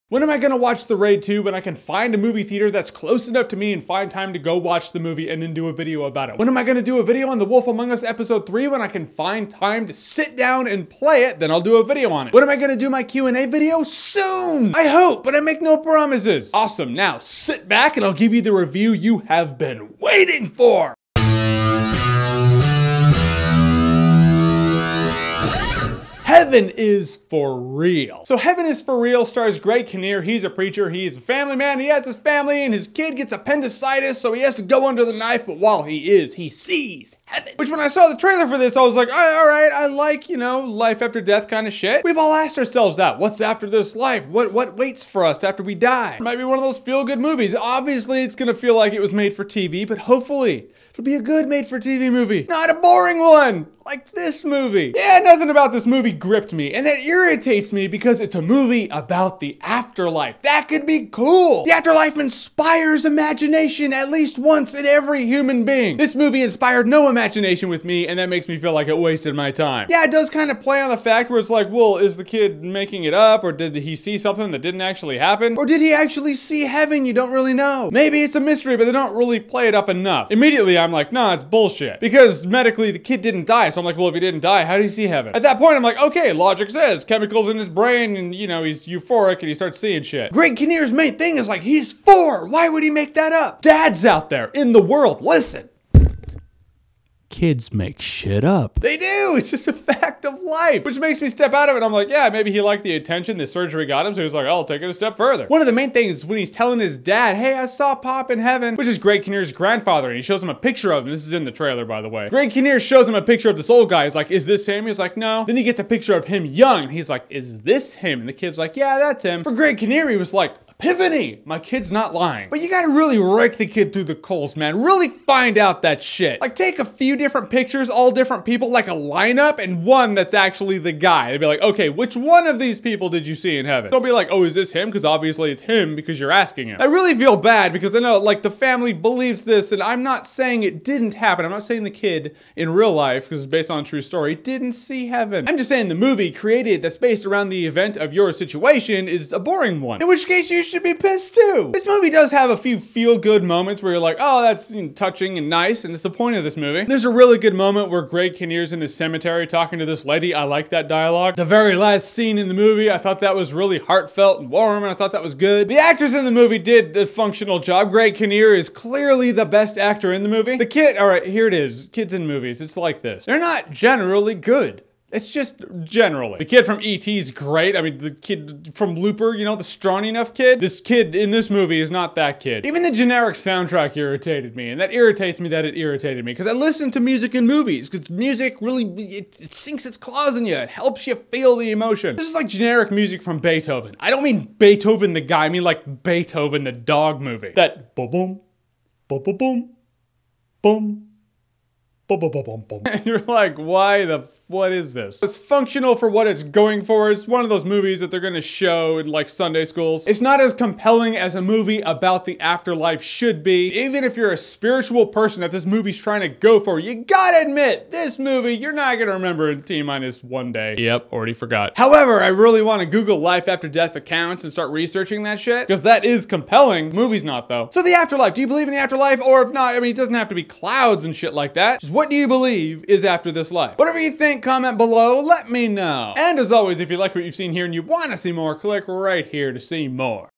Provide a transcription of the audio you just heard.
When am I gonna watch The Raid 2 when I can find a movie theater that's close enough to me and find time to go watch the movie and then do a video about it? When am I gonna do a video on The Wolf Among Us Episode 3 when I can find time to sit down and play it, then I'll do a video on it? When am I gonna do my Q&A video? Soon! I hope, but I make no promises. Awesome, now sit back and I'll give you the review you have been waiting for! Heaven is for real. So Heaven is for Real stars Greg Kinnear. He's a preacher, he's a family man, he has his family, and his kid gets appendicitis, so he has to go under the knife, but while he sees heaven. Which when I saw the trailer for this, I was like, all right, I like, life after death kind of shit. We've all asked ourselves that. What's after this life? What waits for us after we die? It might be one of those feel-good movies. Obviously, it's gonna feel like it was made for TV, but hopefully, it'll be a good made-for-TV movie. Not a boring one, like this movie. Yeah, nothing about this movie gripped me, and that irritates me because it's a movie about the afterlife. That could be cool. The afterlife inspires imagination at least once in every human being. This movie inspired no imagination with me, and that makes me feel like it wasted my time. Yeah, it does kind of play on the fact where it's like, well, is the kid making it up, or did he see something that didn't actually happen? Or did he actually see heaven? You don't really know. Maybe it's a mystery, but they don't really play it up enough. Immediately, I'm like, nah, it's bullshit. Because medically, the kid didn't die, so I'm like, well, if he didn't die, how did he see heaven? At that point, I'm like, okay, logic says chemicals in his brain, and he's euphoric and he starts seeing shit. Greg Kinnear's main thing is like, he's 4. Why would he make that up? Dads out there in the world, listen. Kids make shit up. They do. It's just a fact of life, which makes me step out of it. I'm like, yeah, maybe he liked the attention the surgery got him, so he was like, I'll take it a step further. One of the main things is when he's telling his dad, hey, I saw Pop in heaven, which is Greg Kinnear's grandfather, and he shows him a picture of him. This is in the trailer, by the way. Greg Kinnear shows him a picture of this old guy. He's like, is this him? He's like, no. Then he gets a picture of him young, and he's like, is this him? And the kid's like, yeah, that's him. For Greg Kinnear, he was like, epiphany! My kid's not lying. But you gotta really rake the kid through the coals, man. Really find out that shit. Like, take a few different pictures, all different people, like a lineup, and one that's actually the guy. They'd be like, okay, which one of these people did you see in heaven? Don't be like, oh, is this him? Because obviously it's him because you're asking him. I really feel bad because I know, like, the family believes this, and I'm not saying it didn't happen. I'm not saying the kid in real life, because it's based on a true story, didn't see heaven. I'm just saying the movie created that's based around the event of your situation is a boring one. In which case, you should be pissed too. This movie does have a few feel-good moments where you're like, oh, that's touching and nice, and it's the point of this movie. There's a really good moment where Greg Kinnear's in the cemetery talking to this lady. I like that dialogue. The very last scene in the movie, I thought that was really heartfelt and warm, and I thought that was good. The actors in the movie did a functional job. Greg Kinnear is clearly the best actor in the movie. The kid, all right, here it is. Kids in movies, it's like this. They're not generally good. It's just generally. The kid from E.T. is great. I mean, the kid from Looper, the strong enough kid. This kid in this movie is not that kid. Even the generic soundtrack irritated me, and that irritates me that it irritated me, because I listen to music in movies, because music really, it sinks its claws in you. It helps you feel the emotion. This is like generic music from Beethoven. I don't mean Beethoven the guy, I mean like Beethoven the dog movie. That boom, boom, boom, boom, boom. Boom, boom, boom, boom, boom. And you're like, what is this? It's functional for what it's going for. It's one of those movies that they're gonna show in like Sunday schools. It's not as compelling as a movie about the afterlife should be. Even if you're a spiritual person that this movie's trying to go for, you gotta admit, this movie, you're not gonna remember in T-minus 1 day. Yep, already forgot. However, I really wanna Google life after death accounts and start researching that shit, because that is compelling. Movie's not though. So the afterlife, do you believe in the afterlife? Or if not, I mean, it doesn't have to be clouds and shit like that. Just what do you believe is after this life? Whatever you think, comment below, let me know. And as always, if you like what you've seen here and you want to see more, click right here to see more.